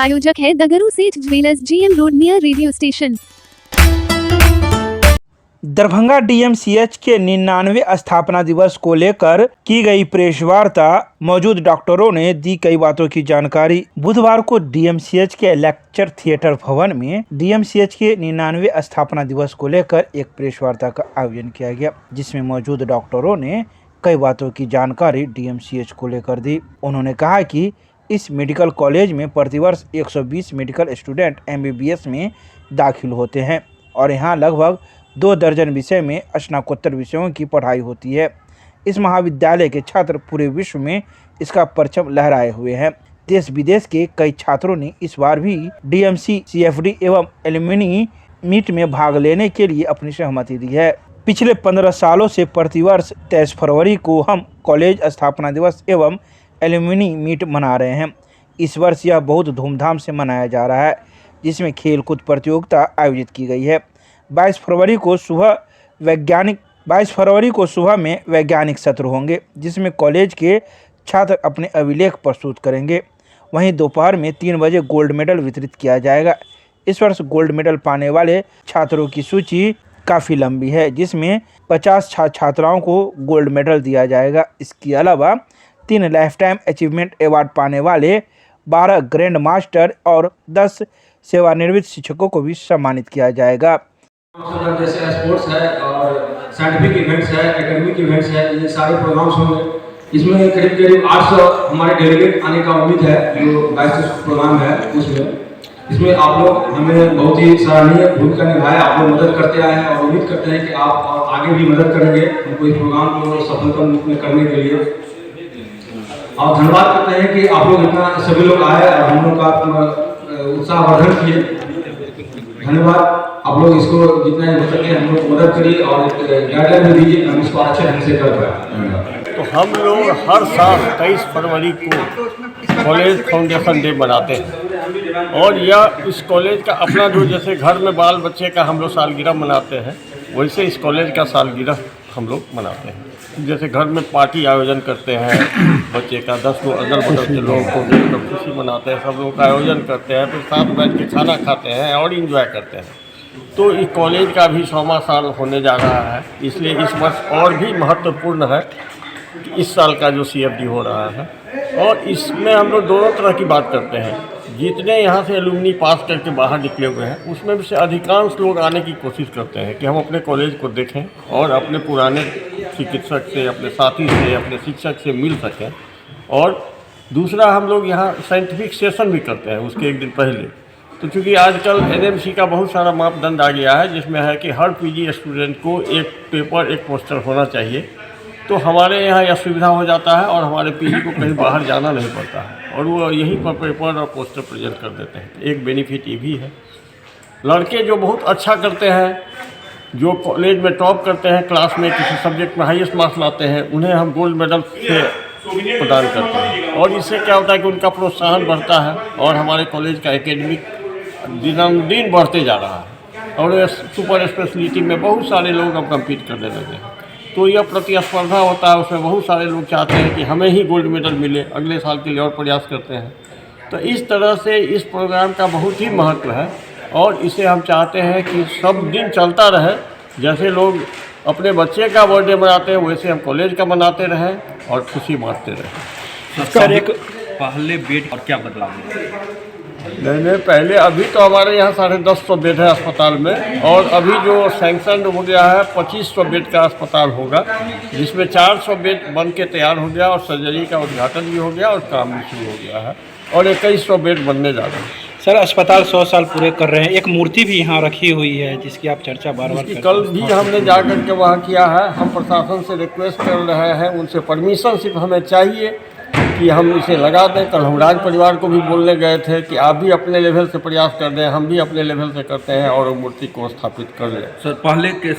प्रायोजक है दगरू सेठ jewellers, GM road near radio station. Darbhanga DMCH के 99वें स्थापना दिवस को लेकर की गई प्रेस वार्ता। मौजूद डॉक्टरों ने दी कई बातों की जानकारी। बुधवार को डीएमसीएच के लेक्चर थिएटर भवन में डीएमसीएच के 99वें स्थापना दिवस को लेकर एक प्रेस वार्ता का आयोजन किया गया, जिसमें मौजूद डॉक्टरों ने कई बातों की जानकारी डीएमसीएच को लेकर दी। उन्होंने कहा कि इस मेडिकल कॉलेज में प्रतिवर्ष 120 मेडिकल स्टूडेंट MBBS में दाखिल होते हैं और यहाँ लगभग 2 दर्जन विषय में स्नातकोत्तर विषयों की पढ़ाई होती है। इस महाविद्यालय के छात्र पूरे विश्व में इसका परचम लहराए हुए हैं। देश विदेश के कई छात्रों ने इस बार भी DMC CFD एवं एलुमनी मीट में भाग लेने के लिए अपनी सहमति दी है। पिछले 15 सालों से प्रतिवर्ष 23 फरवरी को हम कॉलेज स्थापना दिवस एवं एलुमनी मीट मना रहे हैं। इस वर्ष यह बहुत धूमधाम से मनाया जा रहा है, जिसमें खेलकूद प्रतियोगिता आयोजित की गई है। 22 फरवरी को सुबह में वैज्ञानिक सत्र होंगे, जिसमें कॉलेज के छात्र अपने अभिलेख प्रस्तुत करेंगे। वहीं दोपहर में 3 बजे गोल्ड मेडल वितरित किया जाएगा। इस वर्ष गोल्ड मेडल पाने वाले छात्रों की सूची काफ़ी लंबी है, जिसमें 50 छात्राओं को गोल्ड मेडल दिया जाएगा। इसके अलावा 3 लाइफ टाइम अचीवमेंट अवार्ड पाने वाले 12 ग्रैंड मास्टर और 10 सेवानिवृत्त शिक्षकों को भी सम्मानित किया जाएगा। जैसे स्पोर्ट्स है और साइंटिफिक इवेंट्स है, एकेडमिक इवेंट्स है, ये सारे प्रोग्राम्स होंगे। इसमें करीब 800 हमारे डेलीगेट आने का उम्मीद है। जो 22 प्रोग्राम है इसमें आप लोग हमें बहुत ही सराहनीय भूमिका निभाए, आप लोग मदद करते आए हैं और उम्मीद करते हैं कि आप और आगे भी मदद करेंगे हमको इस प्रोग्राम को सफलता में करने के लिए। और धन्यवाद करते हैं कि आप लोग इतना सभी लोग आए और हम लोग का उत्साहवर्धन किए। धन्यवाद। आप लोग इसको जितना ही हो सके हम लोग मदद करिए और गाइडलाइन भी दीजिए, हम इसको अच्छे ढंग से कर पाए। तो हम लोग हर साल 23 फरवरी को कॉलेज फाउंडेशन डे मनाते हैं और यह इस कॉलेज का अपना जो जैसे घर में बाल बच्चे का हम लोग सालगिरह मनाते हैं, वैसे इस कॉलेज का सालगिरह हम लोग मनाते हैं। जैसे घर में पार्टी आयोजन करते हैं, बच्चे का 10 गो अगल बगल के लोगों को देखकर खुशी मनाते हैं, सब लोगों का आयोजन करते हैं, फिर साथ बैठ के खाना खाते हैं और इंजॉय करते हैं। तो इस कॉलेज का भी 100वां साल होने जा रहा है, इसलिए इस वर्ष और भी महत्वपूर्ण है कि इस साल का जो CFD हो रहा है। और इसमें हम लोग दोनों तरह की बात करते हैं। जितने यहाँ से एलुमनी पास करके बाहर निकले हुए हैं, उसमें से अधिकांश लोग आने की कोशिश करते हैं कि हम अपने कॉलेज को देखें और अपने पुराने चिकित्सक से, अपने साथी से, अपने शिक्षक से मिल सकें। और दूसरा, हम लोग यहाँ साइंटिफिक सेशन भी करते हैं उसके एक दिन पहले। तो चूँकि आजकल NMC का बहुत सारा मापदंड आ गया है, जिसमें है कि हर PG स्टूडेंट को एक पेपर, एक पोस्टर होना चाहिए। तो हमारे यहाँ यह सुविधा हो जाता है और हमारे PG को कहीं बाहर जाना नहीं पड़ता है और वो यहीं पर पेपर और पोस्टर प्रेजेंट कर देते हैं। एक बेनिफिट ये भी है। लड़के जो बहुत अच्छा करते हैं, जो कॉलेज में टॉप करते हैं, क्लास में किसी सब्जेक्ट में हाईएस्ट मार्क्स लाते हैं, उन्हें हम गोल्ड मेडल से प्रदान करते हैं। और इससे क्या होता है कि उनका प्रोत्साहन बढ़ता है और हमारे कॉलेज का एकेडमिक दिन बढ़ते जा रहा है और सुपर स्पेशलिटी में बहुत सारे लोग अब कम्पीट करने लगे हैं। तो यह प्रतिस्पर्धा होता है, उसमें बहुत सारे लोग चाहते हैं कि हमें ही गोल्ड मेडल मिले, अगले साल के लिए और प्रयास करते हैं। तो इस तरह से इस प्रोग्राम का बहुत ही महत्व है और इसे हम चाहते हैं कि सब दिन चलता रहे। जैसे लोग अपने बच्चे का बर्थडे मनाते हैं, वैसे हम कॉलेज का मनाते रहें और खुशी बांटते रहें। सर, एक पहले बेड और क्या बदलाव है? नहीं, पहले अभी तो हमारे यहाँ 150 बेड है अस्पताल में, और अभी जो सैंक्शन हो गया है 2500 बेड का अस्पताल होगा, जिसमें 400 बेड बन के तैयार हो गया और सर्जरी का उद्घाटन भी हो गया और काम भी शुरू हो गया है और 2100 बेड बनने जा रहे हैं। सर, अस्पताल 100 साल पूरे कर रहे हैं, एक मूर्ति भी यहाँ रखी हुई है जिसकी आप चर्चा बार बार कल भी हमने जा कर के वहाँ किया है। हम प्रशासन से रिक्वेस्ट कर रहे हैं, उनसे परमिशन सिर्फ हमें चाहिए कि हम इसे लगा दें। कल हम राज परिवार को भी बोलने गए थे कि आप भी अपने लेवल से प्रयास कर दें, हम भी अपने लेवल से करते हैं और मूर्ति को स्थापित कर लें। सर, पहले के